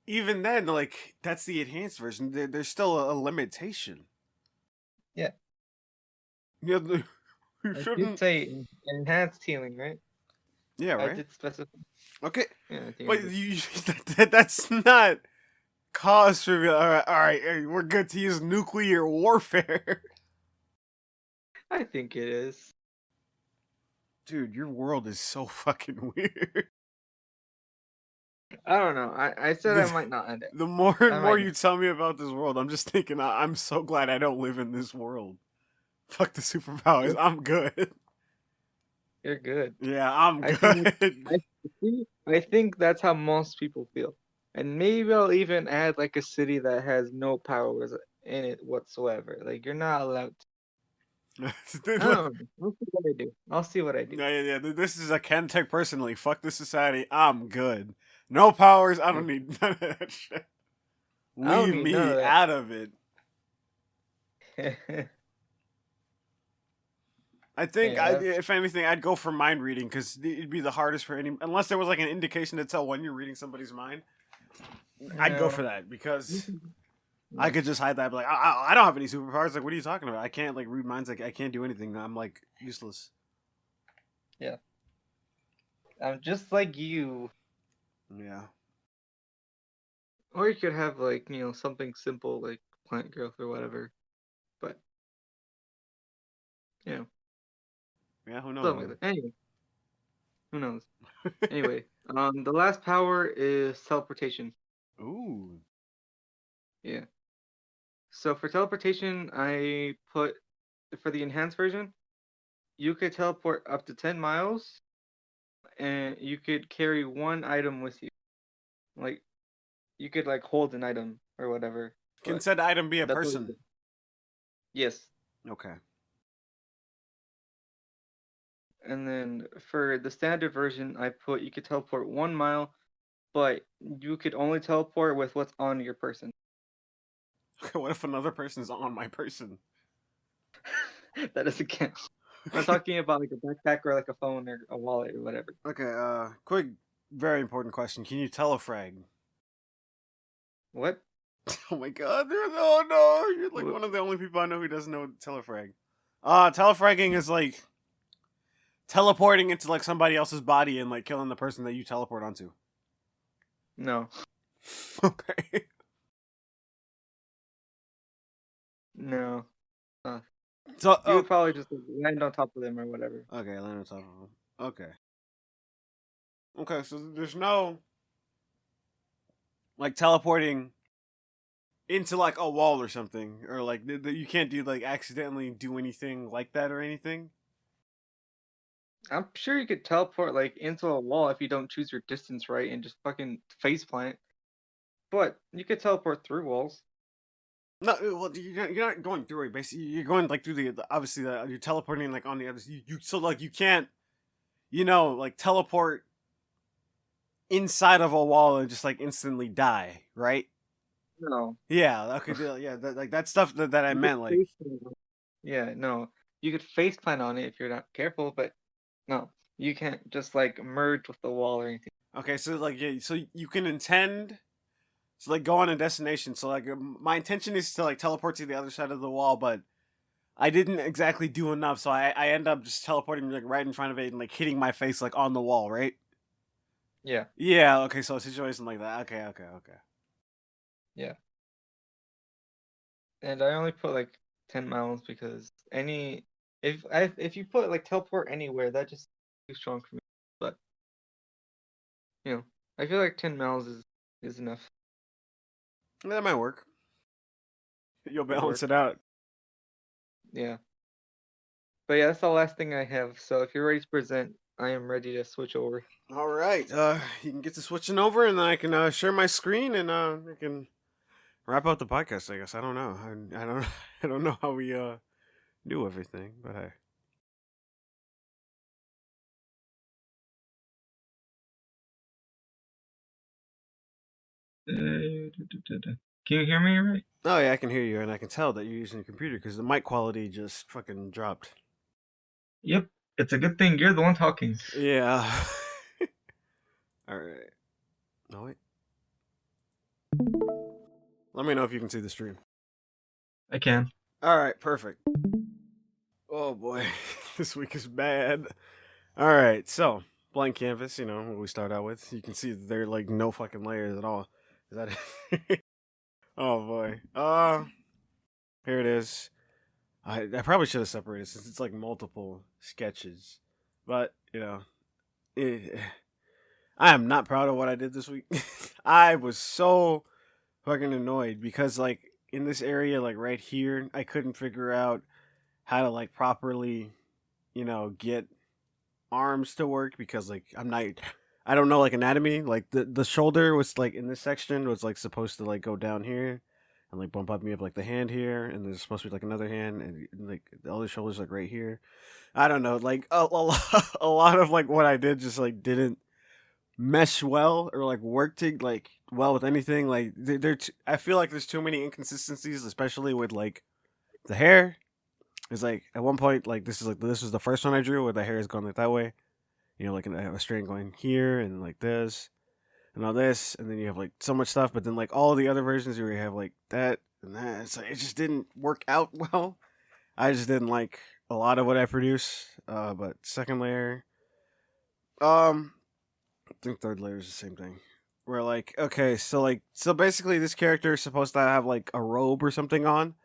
even then, like that's the enhanced version. There's still a limitation. Yeah, Yeah, you I did shouldn't. say enhanced healing, right? Yeah, I right. did specify. Okay, Yeah, I think I but did. that's not cause for. All right, hey, we're good to use nuclear warfare. I think it is. Dude, your world is so fucking weird. I don't know. I said I might not end it. The more and I more might not. you tell me about this world, I'm just thinking I'm so glad I don't live in this world. Fuck the superpowers. I'm good. You're good. Yeah, I'm I think good. I think that's how most people feel. And maybe I'll even add like a city that has no powers in it whatsoever. Like you're not allowed to. I don't know. I'll see what I do. I'll see what I do. Yeah. This is a Ken Tech personally. Fuck this society. I'm good. No powers. I don't need none of that shit. I don't Leave need none me of out of it. that. I think, Yeah, that's if anything, I'd go for mind reading because it'd be the hardest for any. Unless there was like an indication to tell when you're reading somebody's mind, I'd go no. for that because I No. could just hide that. But like, I don't have any superpowers. Like, what are you talking about? I can't like read minds. Like, I can't do anything. I'm like useless. Yeah. I'm just like you. Yeah. Or you could have like, something simple like plant growth or whatever. But you know, Yeah. Who knows, something man? like that. Anyway, who knows? Anyway, the last power is teleportation. Ooh. Yeah. So for teleportation, I put for the enhanced version, you could teleport up to 10 miles and you could carry one item with you. Like you could like hold an item or whatever. Can But said item be a that's what person? yes. Okay. And then for the standard version, I put you could teleport 1 mile, but you could only teleport with what's on your person. What if another person's on my person? That doesn't count. I'm talking about like a backpack or like a phone or a wallet or whatever. Okay. Quick, very important question. Can you telefrag? What? Oh my god, no, you're like What? one of the only people I know who doesn't know telefrag. Telefragging is like teleporting into like somebody else's body and like killing the person that you teleport onto. No. Okay. No. So, You would probably just like, land on top of them or whatever. okay, land on top of them. Okay. Okay, so there's no like teleporting into like a wall or something, or like you can't do like accidentally do anything like that or anything. I'm sure you could teleport like into a wall if you don't choose your distance right and just fucking face plant. But you could teleport through walls. No, well, you're not going through it. Basically, you're going like through obviously you're teleporting like on the other. You so like you can't like teleport inside of a wall and just like instantly die, right? No. Yeah. Okay. Yeah. Like that stuff that I You could meant. Like face plant on it. Yeah, no. You could face plant on it if you're not careful, but no. You can't just like merge with the wall or anything. okay, so like yeah, so you can intend to like go on a destination. So like my intention is to like teleport to the other side of the wall, but I didn't exactly do enough, so I end up just teleporting like right in front of it and like hitting my face like on the wall, right? Yeah, Yeah, okay, so a situation like that. Okay. yeah. And I only put like 10 miles because if you put like teleport anywhere, that just too strong for me. But I feel like 10 miles is enough. That might work. You'll Could balance work. it out. Yeah. But yeah, that's the last thing I have. So if you're ready to present, I am ready to switch over. All right, you can get to switching over, and then I can share my screen, and I can wrap up the podcast. I guess I don't know. I don't I don't know how we do everything, but Uh, Can you hear me right? Oh yeah, I can hear you, and I can tell that you're using your computer because the mic quality just fucking dropped. Yep. It's a good thing you're the one talking. Yeah. All right. No wait. Let me know if you can see the stream. I can. All right. Perfect. Oh boy, this week is bad. All right. So blank canvas. You know what we start out with. You can see that there are like no fucking layers at all. Is that it? Oh boy. Here it is. I probably should have separated since it's like multiple sketches, but you know, it, I am not proud of what I did this week. I was so fucking annoyed because like in this area, like right here, I couldn't figure out how to like properly, get arms to work because like I don't know like anatomy. Like the shoulder was like in this section was like supposed to like go down here and like bump up me up like the hand here, and there's supposed to be like another hand and like the other shoulder's like right here. I don't know, like a lot of like what I did just like didn't mesh well or like work to like well with anything. Like I feel like there's too many inconsistencies, especially with like the hair. It's like at one point, like this was the first one I drew where the hair is going like that way. Like a strand going here and like this and all this, and then you have like so much stuff. But then like all the other versions where you have like that and that, it's like it just didn't work out well. I just didn't like a lot of what I produced. But second layer, um, I think third layer is the same thing. Where like okay, so basically this character is supposed to have like a robe or something on,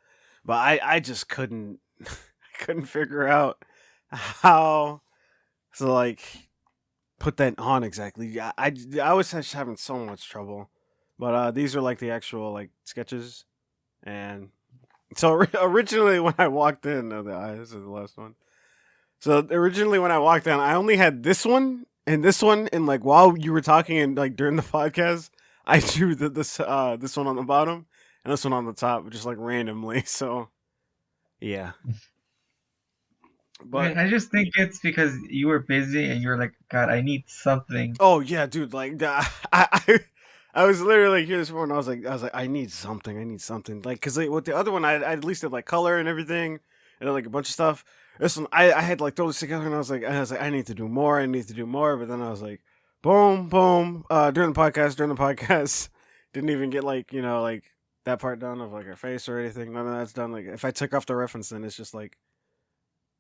but I just couldn't I couldn't figure out how to like put that on exactly. Yeah, I was just having so much trouble. But these are like the actual like sketches, and so originally when I walked in, the eyes are the last one. So originally when I walked in, I only had this one and this one, and like while you were talking and like during the podcast, I drew this one on the bottom and this one on the top, just like randomly. So yeah, I but mean, I just think it's because you were busy and you were like, God, I need something. oh yeah, dude, like I was literally here this morning. I was like, I need something, like because like, with the other one, I at least did like color and everything, and like a bunch of stuff. This one, I had like throw this together, and I was like, I need to do more, but then I was like, boom, boom. During the podcast, didn't even get like like that part done of like her face or anything. None of that's done. Like if I took off the reference, then it's just like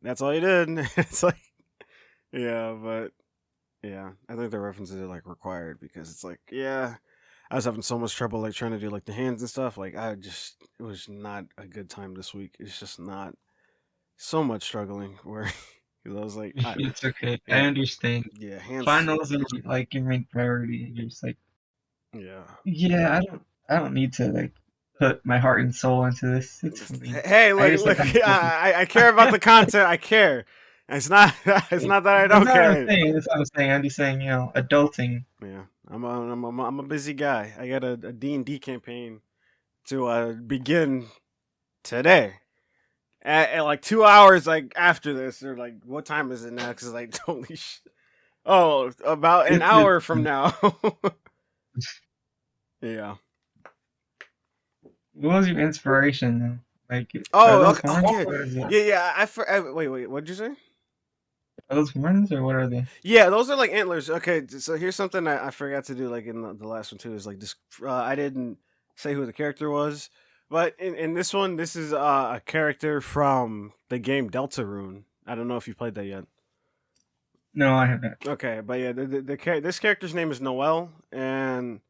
that's all you did. It's like yeah, but yeah, I think the references are like required because it's like, yeah, I was having so much trouble like trying to do like the hands and stuff. Like it was not a good time this week. It's just not so much struggling where 'cause I was like, It's okay. I yeah, understand. yeah, hands, Finals are like your main priority. And you're just like, yeah. yeah, I don't need to like put my heart and soul into this. It's fine. Hey, I look, just like look, I'm focused. I care about the content. I care. It's not, it's not that I That's don't not what I'm care. saying. That's what I'm saying. I'm just saying, adulting. Yeah, I'm a busy guy. I got a D&D campaign to begin today. At like 2 hours like after this, they're like, "What time is it now?" Because like, holy oh, about an It's hour from now. Yeah. what was your inspiration though? Like, are Oh, those okay. Oh, horns? yeah, What is it? yeah. Wait. What did you say? Are those horns or what are they? Yeah, those are like antlers. Okay, so here's something I forgot to do, like in the last one too. Is like this. I didn't say who the character was, but in this one, this is a character from the game Deltarune. I don't know if you played that yet. No, I haven't. Okay, but yeah, this character's name is Noelle, and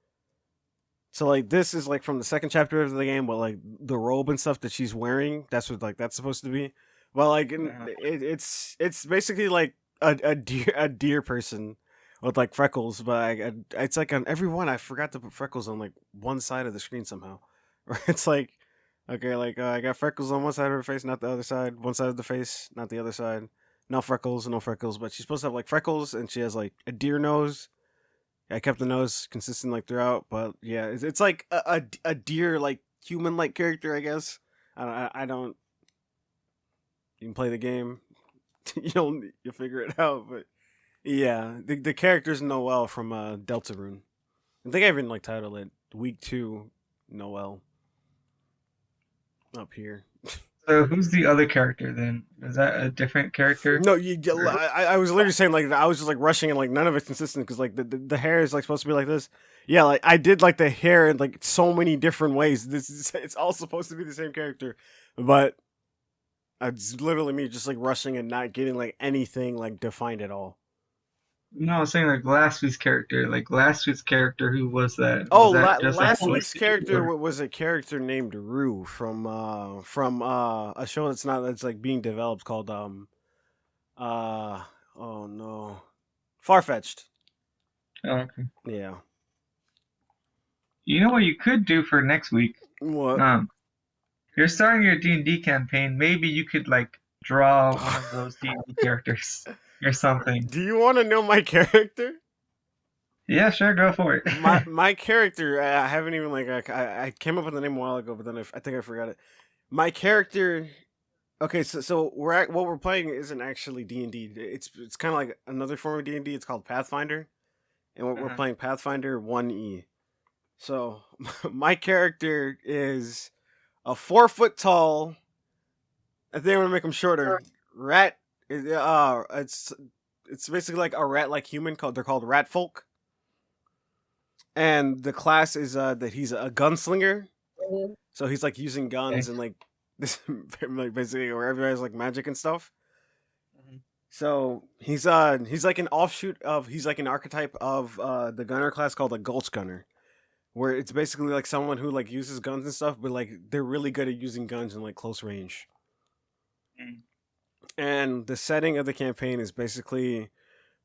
so like this is like from the second chapter of the game, but like the robe and stuff that she's wearing, that's what like that's supposed to be. Well, like it's basically like a deer person with like freckles, but it's like on every one. I forgot to put freckles on like one side of the screen somehow. Or it's like okay, like I got freckles on one side of her face, not the other side. One side of the face, not the other side. No freckles, no freckles. But she's supposed to have like freckles, and she has like a deer nose. I kept the nose consistent like throughout, but yeah, it's like a deer like human like character, I guess. I don't. You can play the game, you'll figure it out. But yeah, the character's Noelle from Deltarune. I think I even like titled it Week 2 Noelle. up here. So who's the other character then? Is that a different character? No, I was literally saying like I was just like rushing and like none of it's consistent because like the hair is like supposed to be like this. Yeah, like I did like the hair in like so many different ways. It's all supposed to be the same character, but it's literally me just like rushing and not getting like anything like defined at all. No, I was saying like last week's character. Like last week's character, who was that? Oh, Was that just like last week's holistic character or? was a character named Rue from a show that's like being developed called uh oh no, Farfetched. Oh, okay. Yeah. You know what you could do for next week? What? Um, you're starting your D&D campaign. Maybe you could like draw one of those D&D characters or something. Do you want to know my character? Yeah, sure, go for it. My character, I haven't even like I came up with the name a while ago, but then I think I forgot it. My character. Okay, so what we're playing isn't actually D&D. It's kind of like another form of D&D. It's called Pathfinder, and we're Uh-huh. playing Pathfinder 1E. So my character is a 4 foot tall. I think I'm gonna make him shorter. Rat. It's basically like a rat like human called. They're called rat folk. And the class is that he's a gunslinger, so he's like using Okay. guns and like this like basically where everybody has like magic and stuff. Mhm. So he's like an offshoot of he's like an archetype of the gunner class called a gulch gunner, where it's basically like someone who like uses guns and stuff, but like they're really good at using guns in like close range. Mm. And the setting of the campaign is basically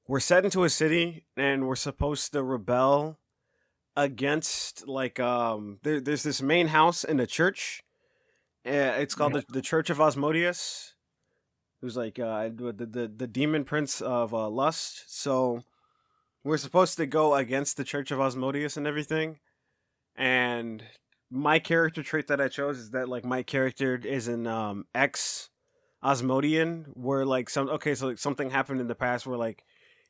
we're set into a city and we're supposed to rebel against like there's this main house in the church. It's called the Church of Osmodius, who's like the demon prince of lust. So we're supposed to go against the Church of Osmodius and everything. And my character trait that I chose is that like my character is an ex Osmodian, where like so like something happened in the past where like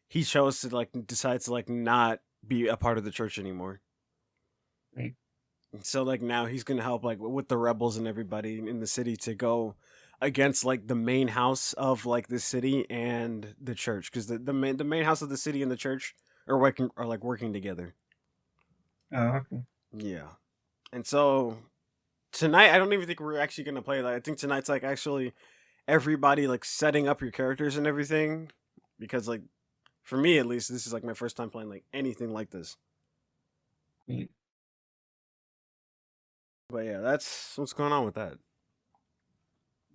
he chose to like decides to like not be a part of the church anymore. Right. So like now he's gonna help like with the rebels and everybody in the city to go against like the main house of like the city and the church because the main house of the city and the church are like working together. Oh, okay. Yeah, and so tonight I don't even think we're actually gonna play that. I think tonight's like actually everybody like setting up your characters and everything because like for me at least this is like my first time playing like anything like this. Right. But yeah, that's what's going on with that.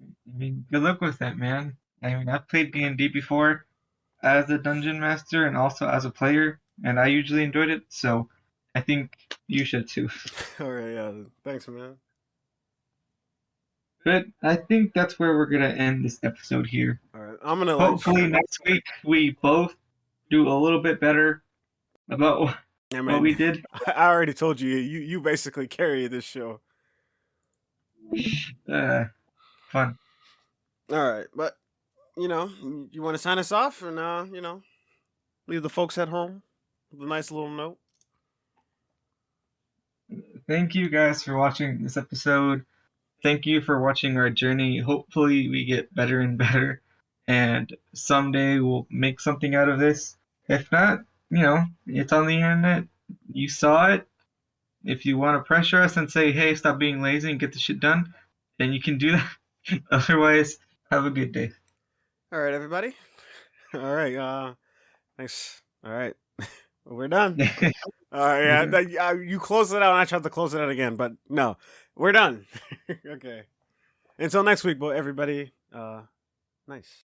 I mean, good luck with that, man. I mean, I've played D&D before as a dungeon master and also as a player, and I usually enjoyed it, so I think you should too. All right, yeah, thanks, man. But I think that's where we're gonna end this episode here. All right, I'm gonna let Hopefully next week we both do a little bit better about I what mean, we did. I already told you, you basically carry this show. Uh, fun. All right, but you want to sign us off and leave the folks at home with a nice little note. Thank you guys for watching this episode. Thank you for watching our journey. Hopefully we get better and better, and someday we'll make something out of this. If not, it's on the internet. You saw it. If you want to pressure us and say, hey, stop being lazy and get the shit done, then you can do that. Otherwise, have a good day. All right, everybody. All right, thanks. All right, we're done. All right, yeah, you close it out, and I tried to close it out again, but no, we're done. Okay. Until next week, everybody. Nice.